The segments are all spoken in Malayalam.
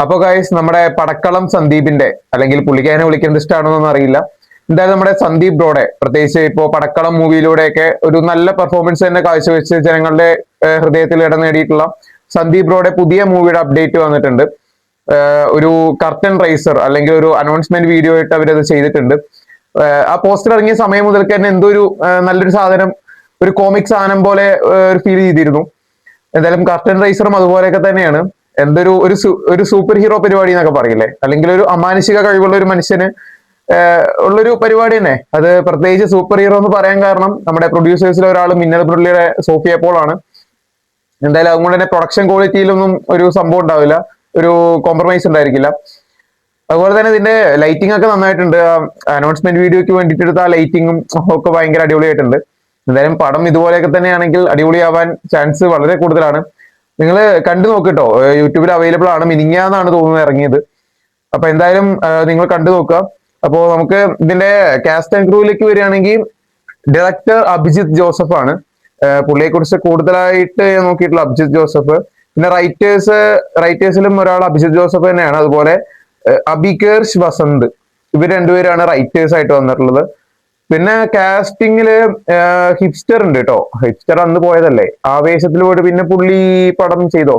അപ്പൊ ഗൈസ് നമ്മുടെ പടക്കളം സന്ദീപിന്റെ അല്ലെങ്കിൽ പുള്ളിക്കാരനെ വിളിക്കുന്നത് ഇഷ്ടമാണെന്നൊന്നും അറിയില്ല. എന്തായാലും നമ്മുടെ സന്ദീപ് ബ്രോയുടെ പ്രത്യേകിച്ച് ഇപ്പോ പടക്കളം മൂവിയിലൂടെയൊക്കെ ഒരു നല്ല പെർഫോമൻസ് തന്നെ കാഴ്ചവെച്ച് ജനങ്ങളുടെ ഹൃദയത്തിൽ ഇടം നേടിയിട്ടുള്ള സന്ദീപ് ബ്രോയുടെ പുതിയ മൂവിയുടെ അപ്ഡേറ്റ് വന്നിട്ടുണ്ട്. ഒരു കർട്ടൻ റൈസർ അല്ലെങ്കിൽ ഒരു അനൗൺസ്മെന്റ് വീഡിയോ ആയിട്ട് അവരത് ചെയ്തിട്ടുണ്ട്. ആ പോസ്റ്റർ ഇറങ്ങിയ സമയം മുതൽക്ക് തന്നെ എന്തോ ഒരു നല്ലൊരു സാധനം, ഒരു കോമിക് സാധനം പോലെ ഒരു ഫീൽ ചെയ്തിരുന്നു. എന്തായാലും കർട്ടൻ റൈസറും അതുപോലെയൊക്കെ തന്നെയാണ്. എന്തൊരു ഒരു സൂപ്പർ ഹീറോ പരിപാടി എന്നൊക്കെ പറയില്ലേ, അല്ലെങ്കിൽ ഒരു അമാനുഷിക കഴിവുള്ള ഒരു മനുഷ്യന് ഉള്ളൊരു പരിപാടി തന്നെ. അത് പ്രത്യേകിച്ച് സൂപ്പർ ഹീറോ എന്ന് പറയാൻ കാരണം നമ്മുടെ പ്രൊഡ്യൂസേഴ്സിലെ ഒരാൾ മിന്നൽ മുരളിയുടെ സോഫിയ പോൾ ആണ്. എന്തായാലും അതുകൊണ്ട് തന്നെ പ്രൊഡക്ഷൻ ക്വാളിറ്റിയിലൊന്നും ഒരു സംഭവം ഉണ്ടാവില്ല, ഒരു കോംപ്രമൈസ് ഉണ്ടായിരിക്കില്ല. അതുപോലെ തന്നെ ഇതിന്റെ ലൈറ്റിംഗ് ഒക്കെ നന്നായിട്ടുണ്ട്. അനൗൺസ്മെന്റ് വീഡിയോക്ക് വേണ്ടിയിട്ട് എടുത്ത ആ ലൈറ്റിങ്ങും ഒക്കെ ഭയങ്കര അടിപൊളിയായിട്ടുണ്ട്. എന്തായാലും പടം ഇതുപോലെയൊക്കെ തന്നെയാണെങ്കിൽ അടിപൊളിയാവാൻ ചാൻസ് വളരെ കൂടുതലാണ്. നിങ്ങൾ കണ്ടു നോക്കിട്ടോ, യൂട്യൂബിൽ അവൈലബിൾ ആണ്. മിനിങ്ങാന്നാണ് തോന്നുന്നത് ഇറങ്ങിയത്. അപ്പൊ എന്തായാലും നിങ്ങൾ കണ്ടു നോക്കുക. അപ്പോ നമുക്ക് ഇതിന്റെ കാസ്റ്റ് ആൻഡ് ക്രൂവിലേക്ക് വരികയാണെങ്കിൽ ഡയറക്ടർ അഭിജിത്ത് ജോസഫ് ആണ്. പുള്ളിയെ കുറിച്ച് കൂടുതലായിട്ട് നോക്കിയിട്ടുള്ള അഭിജിത്ത് ജോസഫ്. പിന്നെ റൈറ്റേഴ്സിലും ഒരാൾ അഭിജിത്ത് ജോസഫ് തന്നെയാണ്. അതുപോലെ അബികേർഷ് വസന്ത്, ഇവർ രണ്ടുപേരാണ് റൈറ്റേഴ്സ് ആയിട്ട് വന്നിട്ടുള്ളത്. പിന്നെ കാസ്റ്റിംഗില് ഹിപ്സ്റ്റർ ഉണ്ട് കേട്ടോ. ഹിപ്സ്റ്റർ അന്ന് പോയതല്ലേ, ആവേശത്തിൽ പോയിട്ട് പിന്നെ പുള്ളി പടം ചെയ്തോ?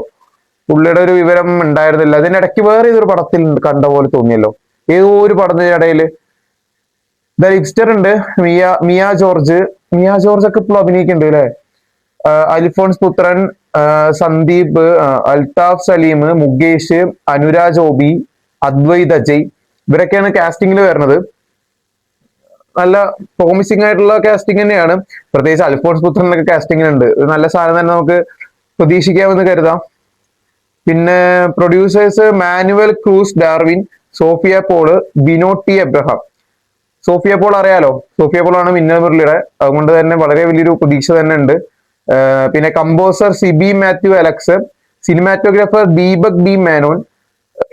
പുള്ളിയുടെ ഒരു വിവരം ഉണ്ടായിരുന്നില്ല. അതിനിടയ്ക്ക് വേറെ ഏതൊരു പടത്തിൽ കണ്ട പോലെ തോന്നിയല്ലോ, ഏതോ ഒരു പടത്തിന്റെ ഇടയില്. ഹിപ്സ്റ്റർ ഉണ്ട്, മിയ ജോർജ് ഒക്കെ ഇപ്പോൾ അഭിനയിക്കുന്നുണ്ട് അല്ലെ. അൽഫോൺസ് പുത്രൻ, സന്ദീപ്, അൽതാഫ് സലീം, മുകേഷ്, അനുരാജ് ഓബി, അദ്വൈത് അജയ്, ഇവരൊക്കെയാണ് കാസ്റ്റിംഗിൽ വരുന്നത്. നല്ല പ്രോമിസിംഗ് ആയിട്ടുള്ള കാസ്റ്റിംഗ് തന്നെയാണ്. പ്രത്യേകിച്ച് അൽഫോൺസ് പുത്രനൊക്കെ കാസ്റ്റിംഗിലുണ്ട്. ഒരു നല്ല സാധനം തന്നെ നമുക്ക് പ്രതീക്ഷിക്കാമെന്ന് കരുതാം. പിന്നെ പ്രൊഡ്യൂസേഴ്സ് മാനുവൽ ക്രൂസ് ഡാർവിൻ, സോഫിയ പോള്, ബിനോട്ടി എബ്രഹാം. സോഫിയ പോൾ അറിയാലോ, സോഫിയ പോൾ ആണ് മിന്നൽ മുരളിയുടെ. അതുകൊണ്ട് തന്നെ വളരെ വലിയൊരു പ്രതീക്ഷ തന്നെ ഉണ്ട്. പിന്നെ composer Sibi Mathew Alex, cinematographer Deepak B Menon,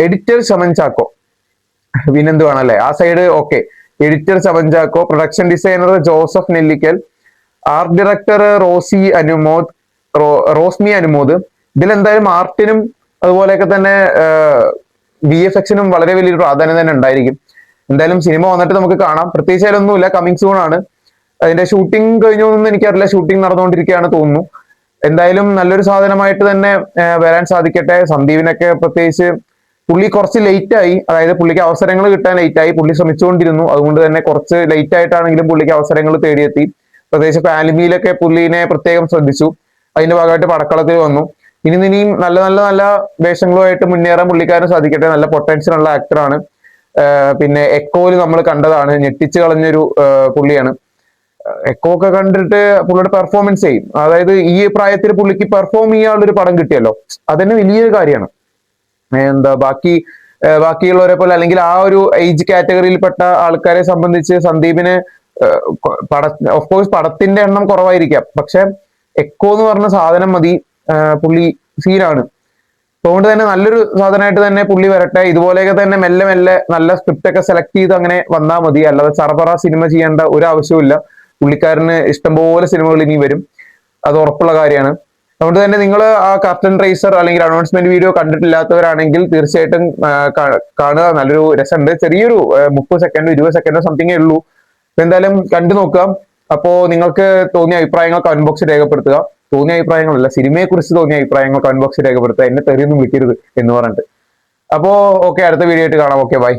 editor Chaman Chacko. പിന്നെന്ത് വേണമല്ലേ ആ side. Okay, editor Chaman Chacko, production designer Joseph Nellikal, art director Rosmi Anumod. ഇതിലെന്തായാലും ആർട്ടിനും അതുപോലെയൊക്കെ തന്നെ VFX-നും വളരെ വലിയൊരു പ്രാധാന്യം തന്നെ ഉണ്ടായിരിക്കും. എന്തായാലും സിനിമ വന്നിട്ട് നമുക്ക് കാണാം. പ്രത്യേകിച്ച് അതിലൊന്നുമില്ല, കമ്മിങ് സൂൺ ആണ്. അതിന്റെ ഷൂട്ടിംഗ് കഴിഞ്ഞു എന്നൊന്നും എനിക്കറിയില്ല, ഷൂട്ടിംഗ് നടന്നുകൊണ്ടിരിക്കുകയാണ് തോന്നുന്നു. എന്തായാലും നല്ലൊരു സാധനമായിട്ട് തന്നെ വരാൻ സാധിക്കട്ടെ. സന്ദീപിനൊക്കെ പ്രത്യേകിച്ച് പുള്ളി കുറച്ച് ലേറ്റ് ആയി, അതായത് പുള്ളിക്ക് അവസരങ്ങൾ കിട്ടാൻ ലേറ്റ് ആയി. പുള്ളി ശ്രമിച്ചുകൊണ്ടിരുന്നു, അതുകൊണ്ട് തന്നെ കുറച്ച് ലേറ്റ് ആയിട്ടാണെങ്കിലും പുള്ളിക്ക് അവസരങ്ങൾ തേടിയെത്തി. പ്രത്യേകിച്ച് ഫാലിമിയിലൊക്കെ പുള്ളിനെ പ്രത്യേകം ശ്രദ്ധിച്ചു. അതിന്റെ ഭാഗമായിട്ട് പടക്കളത്തിൽ വന്നു. ഇനിയും നല്ല നല്ല നല്ല വേഷങ്ങളുമായിട്ട് മുന്നേറാൻ പുള്ളിക്കാരന് സാധിക്കട്ടെ. നല്ല പൊട്ടൻഷ്യൽ ഉള്ള ആക്ടറാണ്. പിന്നെ എക്കോയിൽ നമ്മൾ കണ്ടതാണ്, ഞെട്ടിച്ചു കളഞ്ഞൊരു പുള്ളിയാണ്. എക്കോ ഒക്കെ കണ്ടിട്ട് പുള്ളിയുടെ പെർഫോമൻസ് ചെയ്യും. അതായത് ഈ പ്രായത്തിൽ പുള്ളിക്ക് പെർഫോം ചെയ്യാനുള്ളൊരു പടം കിട്ടിയല്ലോ, അതന്നെ വലിയൊരു കാര്യമാണ്. ബാക്കിയുള്ളവരെ പോലെ അല്ലെങ്കിൽ ആ ഒരു ഏജ് കാറ്റഗറിയിൽപ്പെട്ട ആൾക്കാരെ സംബന്ധിച്ച് സന്ദീപിന് ഓഫ്കോഴ്സ് പടത്തിന്റെ എണ്ണം കുറവായിരിക്കാം, പക്ഷെ എക്കോ എന്ന് പറഞ്ഞ സാധനം മതി. പുള്ളി സീനാണ്. അതുകൊണ്ട് തന്നെ നല്ലൊരു സാധനമായിട്ട് തന്നെ പുള്ളി വരട്ടെ. ഇതുപോലെയൊക്കെ തന്നെ മെല്ലെ മെല്ലെ നല്ല സ്ക്രിപ്റ്റ് ഒക്കെ സെലക്ട് ചെയ്ത് അങ്ങനെ വന്നാൽ മതി. അല്ലാതെ ചറപറ സിനിമ ചെയ്യേണ്ട ഒരു ആവശ്യമില്ല. പുള്ളിക്കാരന് ഇഷ്ടംപോലെ സിനിമകൾ ഇനി വരും, അത് ഉറപ്പുള്ള കാര്യമാണ്. അതുകൊണ്ട് തന്നെ നിങ്ങൾ ആ കർട്ടൻ റൈസർ അല്ലെങ്കിൽ അനൗൺസ്മെന്റ് വീഡിയോ കണ്ടിട്ടില്ലാത്തവരാണെങ്കിൽ തീർച്ചയായിട്ടും കാണുക. നല്ലൊരു രസമുണ്ട്. ചെറിയൊരു 30 സെക്കൻഡോ 20 സെക്കൻഡോ സംതിങ്ങേ ഉള്ളൂ. എന്തായാലും കണ്ടു നോക്കാം. അപ്പോ നിങ്ങൾക്ക് തോന്നിയ അഭിപ്രായങ്ങൾ കമന്റ് ബോക്സിൽ രേഖപ്പെടുത്തുക. തോന്നിയ അഭിപ്രായങ്ങളല്ല, സിനിമയെ കുറിച്ച് തോന്നിയ അഭിപ്രായങ്ങൾ കമന്റ് ബോക്സിൽ രേഖപ്പെടുത്തുക. എന്നെ തെറിയൊന്നും വിളിക്കരുത് എന്ന് പറഞ്ഞിട്ട്. അപ്പോ ഓക്കെ, അടുത്ത വീഡിയോ ആയിട്ട് കാണാം. Okay, by.